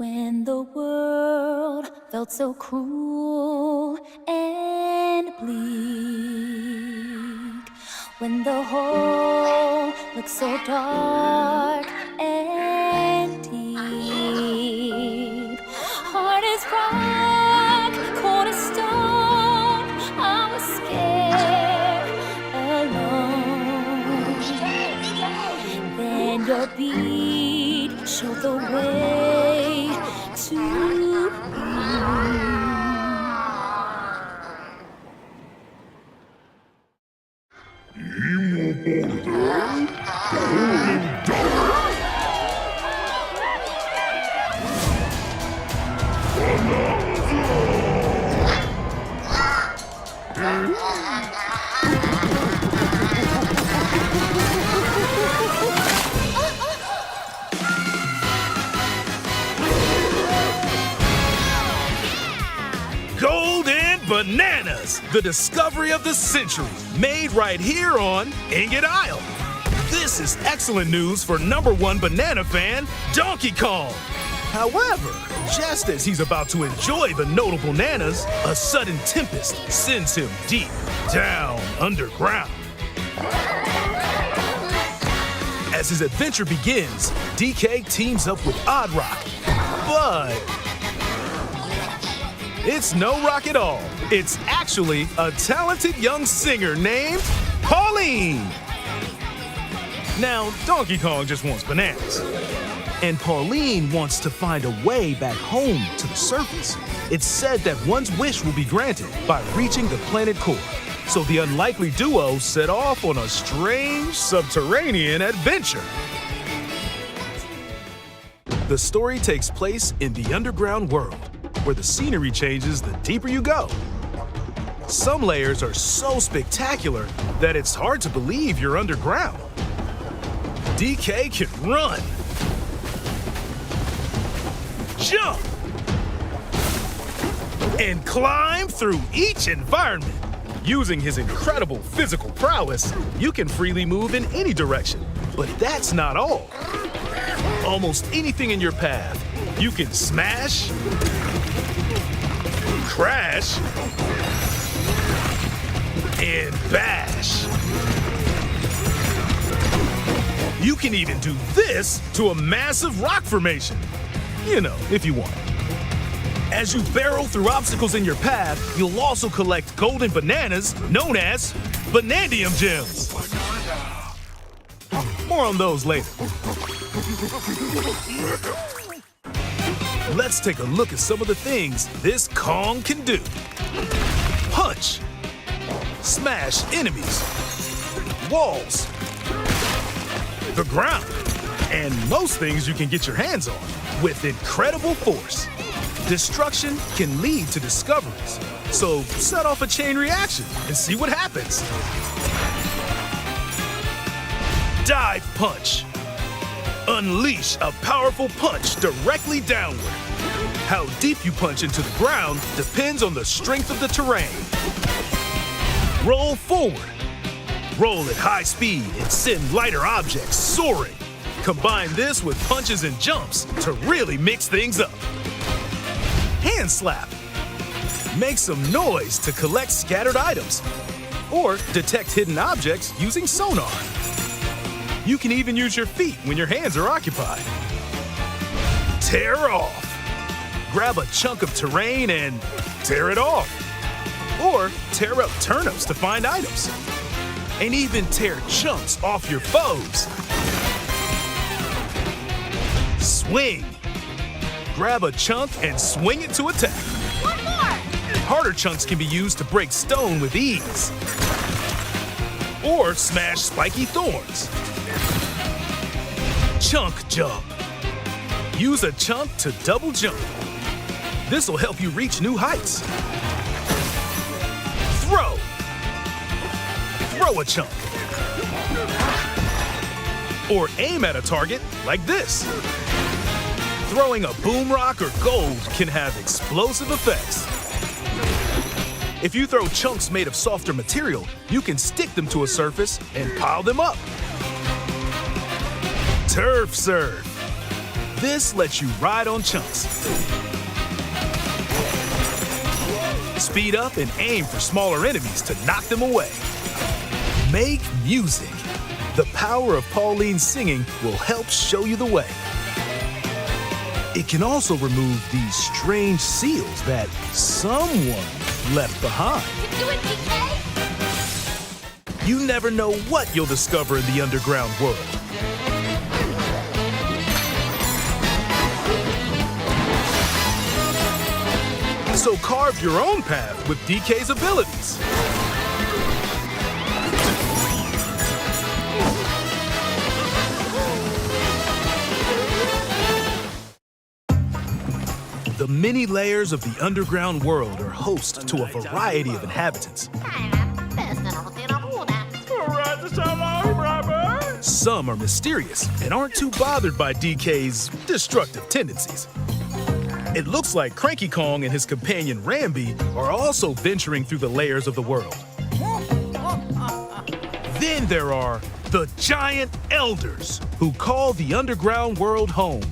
When the world felt so cruel and bleak, when the hole looked so dark and deep, hard as rock, cold as stone, I was scared, alone. Then your beat showed the way to you. Golden Bananas, the discovery of the century, made right here on Ingot Isle. This is excellent news for #1 banana fan, Donkey Kong. However, just as he's about to enjoy the notable bananas, a sudden tempest sends him deep down underground. As his adventure begins, DK teams up with Odd Rock, but it's no rock at all. It's actually a talented young singer named Pauline. Now, Donkey Kong just wants bananas. And Pauline wants to find a way back home to the surface. It's said that one's wish will be granted by reaching the planet core. So the unlikely duo set off on a strange subterranean adventure. The story takes place in the underground world, where the scenery changes the deeper you go. Some layers are so spectacular that it's hard to believe you're underground. DK can run, jump, and climb through each environment. Using his incredible physical prowess, you can freely move in any direction. But that's not all. Almost anything in your path, you can smash, crash, and bash. You can even do this to a massive rock formation. You know, if you want. As you barrel through obstacles in your path, you'll also collect golden bananas known as Banandium gems. More on those later. Let's take a look at some of the things this Kong can do. Punch. Smash enemies. Walls. The ground. And most things you can get your hands on with incredible force. Destruction can lead to discoveries. So set off a chain reaction and see what happens. Dive punch. Unleash a powerful punch directly downward. How deep you punch into the ground depends on the strength of the terrain. Roll forward. Roll at high speed and send lighter objects soaring. Combine this with punches and jumps to really mix things up. Hand slap. Make some noise to collect scattered items. Or detect hidden objects using sonar. You can even use your feet when your hands are occupied. Tear off. Grab a chunk of terrain and tear it off. Or tear up turnips to find items. And even tear chunks off your foes. Swing. Grab a chunk and swing it to attack. One more! Harder chunks can be used to break stone with ease. Or smash spiky thorns. Chunk jump. Use a chunk to double jump. This will help you reach new heights. Throw. Throw a chunk. Or aim at a target like this. Throwing a boom rock or gold can have explosive effects. If you throw chunks made of softer material, you can stick them to a surface and pile them up. Turf serve. This lets you ride on chunks, speed up, and aim for smaller enemies to knock them away. Make music. The power of Pauline's singing will help show you the way. It can also remove these strange seals that someone left behind. Do it, DK! You never know what you'll discover in the underground world. So carve your own path with DK's abilities. The many layers of the underground world are host to a variety of inhabitants. Some are mysterious and aren't too bothered by DK's destructive tendencies. It looks like Cranky Kong and his companion Rambi are also venturing through the layers of the world. Then there are the Giant Elders, who call the underground world home.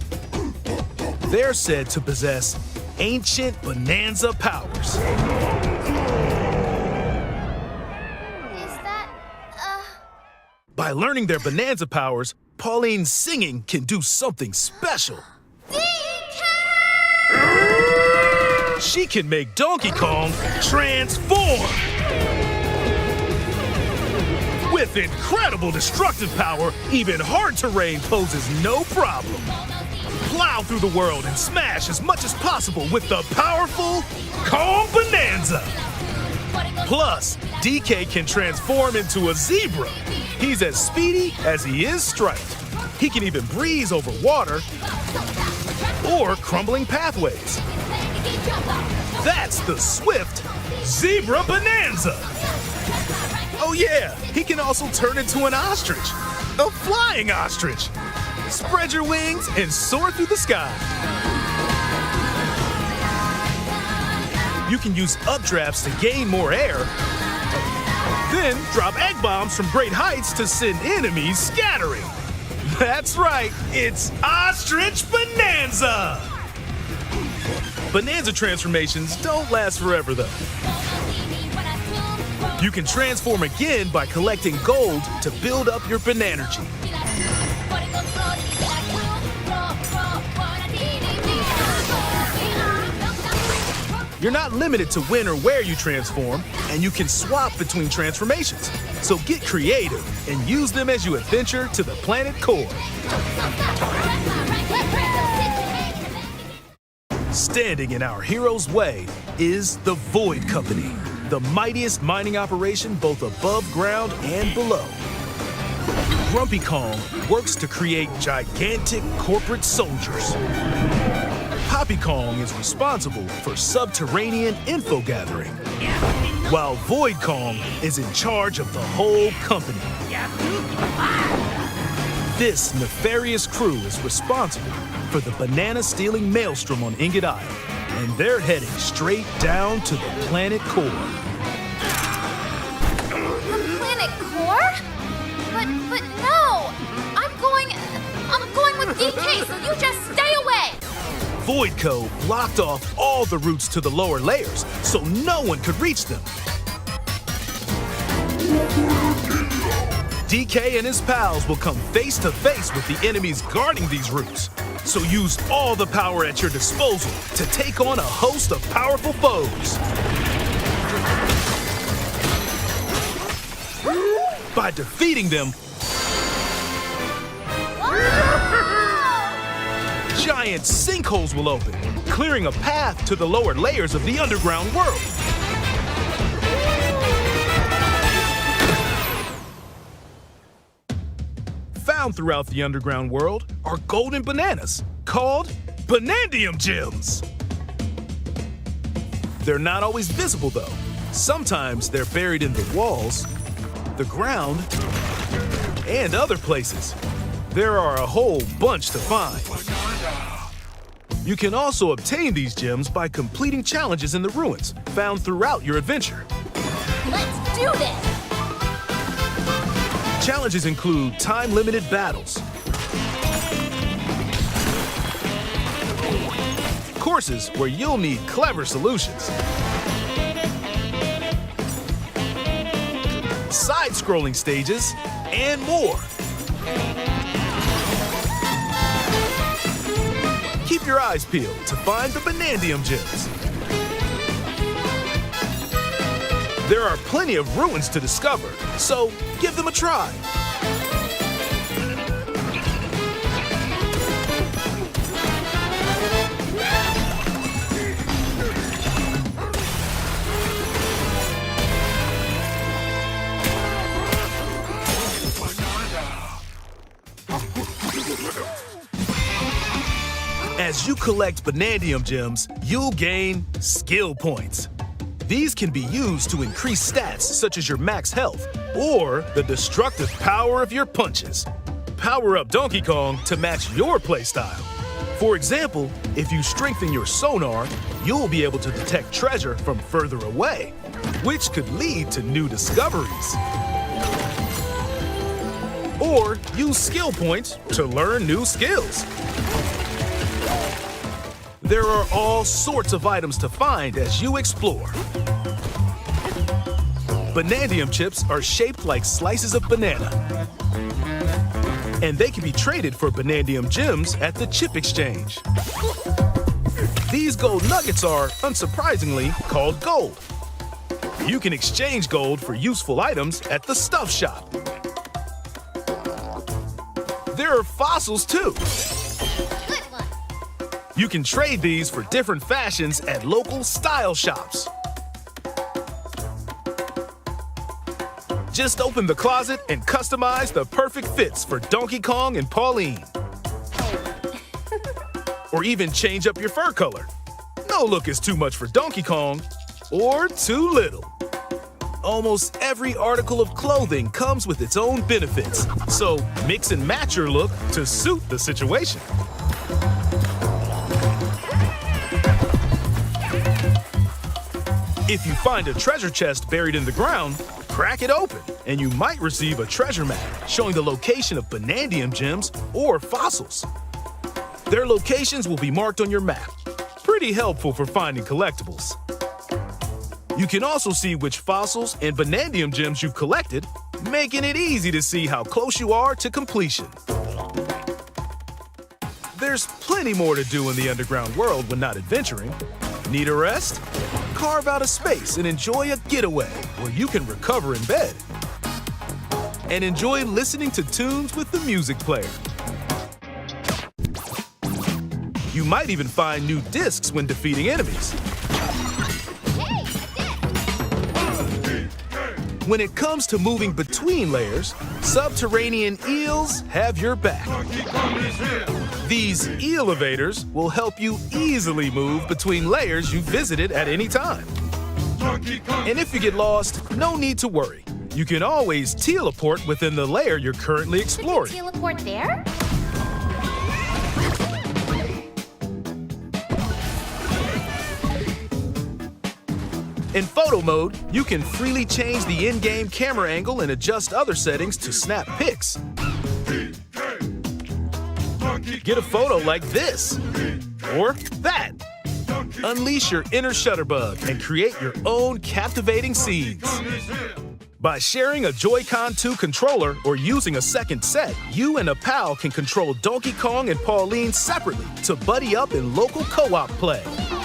They're said to possess ancient Bananza powers. By learning their Bananza powers, Pauline's singing can do something special. She can make Donkey Kong transform! With incredible destructive power, even hard terrain poses no problem. Plow through the world and smash as much as possible with the powerful Kong Bananza! Plus, DK can transform into a zebra. He's as speedy as he is striped. He can even breeze over water or crumbling pathways. That's the swift Zebra Bananza! Oh yeah, he can also turn into an ostrich, a flying ostrich. Spread your wings and soar through the sky. You can use updrafts to gain more air, then drop egg bombs from great heights to send enemies scattering. That's right, it's Ostrich Bananza! Bananza transformations don't last forever though. You can transform again by collecting gold to build up your Bananergy. You're not limited to when or where you transform, and you can swap between transformations. So get creative and use them as you adventure to the planet core. Standing in our hero's way is the Void Company, the mightiest mining operation both above ground and below. Grumpy Kong works to create gigantic corporate soldiers. Poppy Kong is responsible for subterranean info gathering, while Void Kong is in charge of the whole company. This nefarious crew is responsible for the banana-stealing maelstrom on Ingot Isle, and they're heading straight down to the planet core. The planet core? But no! I'm going with DK, so you just stay away! Voidco blocked off all the routes to the lower layers, so no one could reach them. DK and his pals will come face to face with the enemies guarding these routes. So use all the power at your disposal to take on a host of powerful foes. By defeating them, giant sinkholes will open, clearing a path to the lower layers of the underground world. Found throughout the underground world are golden bananas called Banandium Gems. They're not always visible though. Sometimes they're buried in the walls, the ground, and other places. There are a whole bunch to find. You can also obtain these gems by completing challenges in the ruins found throughout your adventure. Let's do this! Challenges include time-limited battles, courses where you'll need clever solutions. Side-scrolling stages, and more. Keep your eyes peeled to find the Banandium gems. There are plenty of ruins to discover, so give them a try. As you collect Banandium gems, you'll gain skill points. These can be used to increase stats such as your max health or the destructive power of your punches. Power up Donkey Kong to match your playstyle. For example, if you strengthen your sonar, you'll be able to detect treasure from further away, which could lead to new discoveries. Or use skill points to learn new skills. There are all sorts of items to find as you explore. Banandium chips are shaped like slices of banana. And they can be traded for Banandium gems at the chip exchange. These gold nuggets are, unsurprisingly, called gold. You can exchange gold for useful items at the stuff shop. There are fossils too. You can trade these for different fashions at local style shops. Just open the closet and customize the perfect fits for Donkey Kong and Pauline. Or even change up your fur color. No look is too much for Donkey Kong or too little. Almost every article of clothing comes with its own benefits, so mix and match your look to suit the situation. If you find a treasure chest buried in the ground, crack it open, and you might receive a treasure map showing the location of Banandium gems or fossils. Their locations will be marked on your map. Pretty helpful for finding collectibles. You can also see which fossils and Banandium gems you've collected, making it easy to see how close you are to completion. There's plenty more to do in the underground world when not adventuring. Need a rest? Carve out a space and enjoy a getaway where you can recover in bed. And enjoy listening to tunes with the music player. You might even find new discs when defeating enemies. When it comes to moving between layers, subterranean eels have your back. These elevators will help you easily move between layers you visited at any time. And if you get lost, no need to worry. You can always teleport within the layer you're currently exploring. Teleport there? In photo mode, you can freely change the in-game camera angle and adjust other settings to snap pics. Get a photo like this, or that. Unleash your inner shutterbug and create your own captivating scenes. By sharing a Joy-Con 2 controller or using a second set, you and a pal can control Donkey Kong and Pauline separately to buddy up in local co-op play.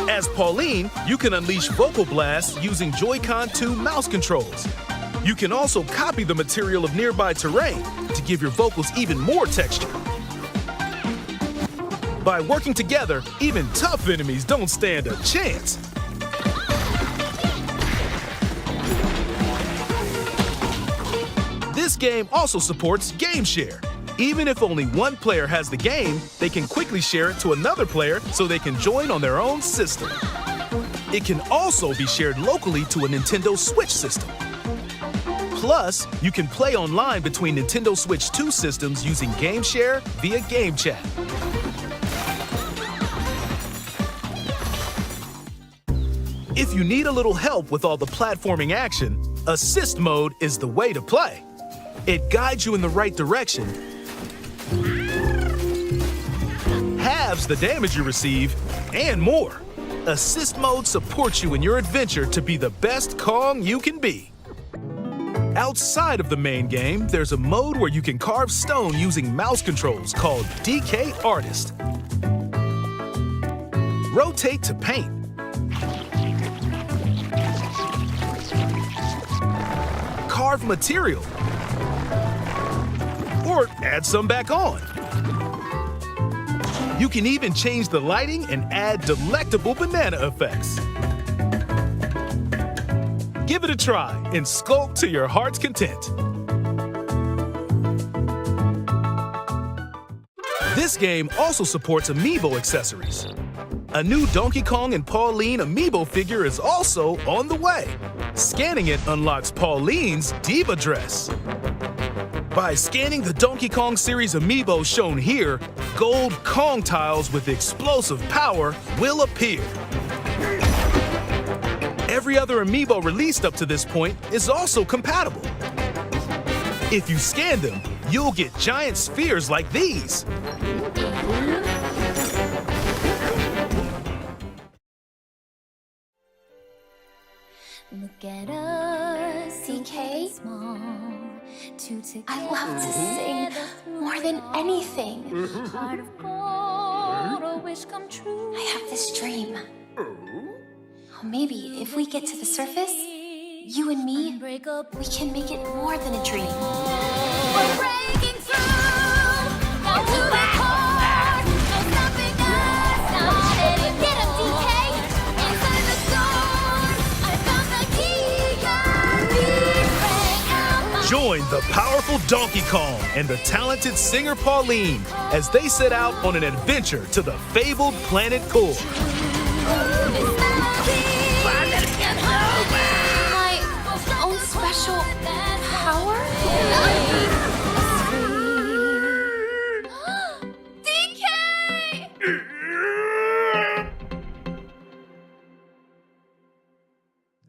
As Pauline, you can unleash vocal blasts using Joy-Con 2 mouse controls. You can also copy the material of nearby terrain to give your vocals even more texture. By working together, even tough enemies don't stand a chance. This game also supports Game Share. Even if only one player has the game, they can quickly share it to another player so they can join on their own system. It can also be shared locally to a Nintendo Switch system. Plus, you can play online between Nintendo Switch 2 systems using Game Share via Game Chat. If you need a little help with all the platforming action, Assist Mode is the way to play. It guides you in the right direction, halves the damage you receive, and more. Assist mode supports you in your adventure to be the best Kong you can be. Outside of the main game, there's a mode where you can carve stone using mouse controls called DK Artist. Rotate to paint. Carve material. Or add some back on. You can even change the lighting and add delectable banana effects. Give it a try and sculpt to your heart's content. This game also supports amiibo accessories. A new Donkey Kong and Pauline amiibo figure is also on the way. Scanning it unlocks Pauline's diva dress. By scanning the Donkey Kong series amiibo shown here, gold Kong tiles with explosive power will appear. Every other amiibo released up to this point is also compatible. If you scan them, you'll get giant spheres like these. Look at us, DK? small, two together. I love to sing more than anything. Heart of gold, a wish come true. I have this dream. Oh, maybe if we get to the surface, you and me, Unbreakable. we can make it more than a dream. We're breaking through, down to the core. No stopping us, not any. Get him, DK! Inside the storm, I found the key. Join the powerful Donkey Kong and the talented singer Pauline as they set out on an adventure to the fabled planet Core. My own special power? DK!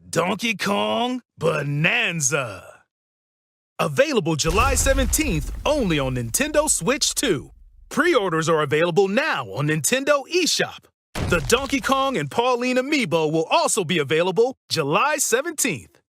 Donkey Kong Bananza. Available July 17th only on Nintendo Switch 2. Pre-orders are available now on Nintendo eShop. The Donkey Kong and Pauline amiibo will also be available July 17th.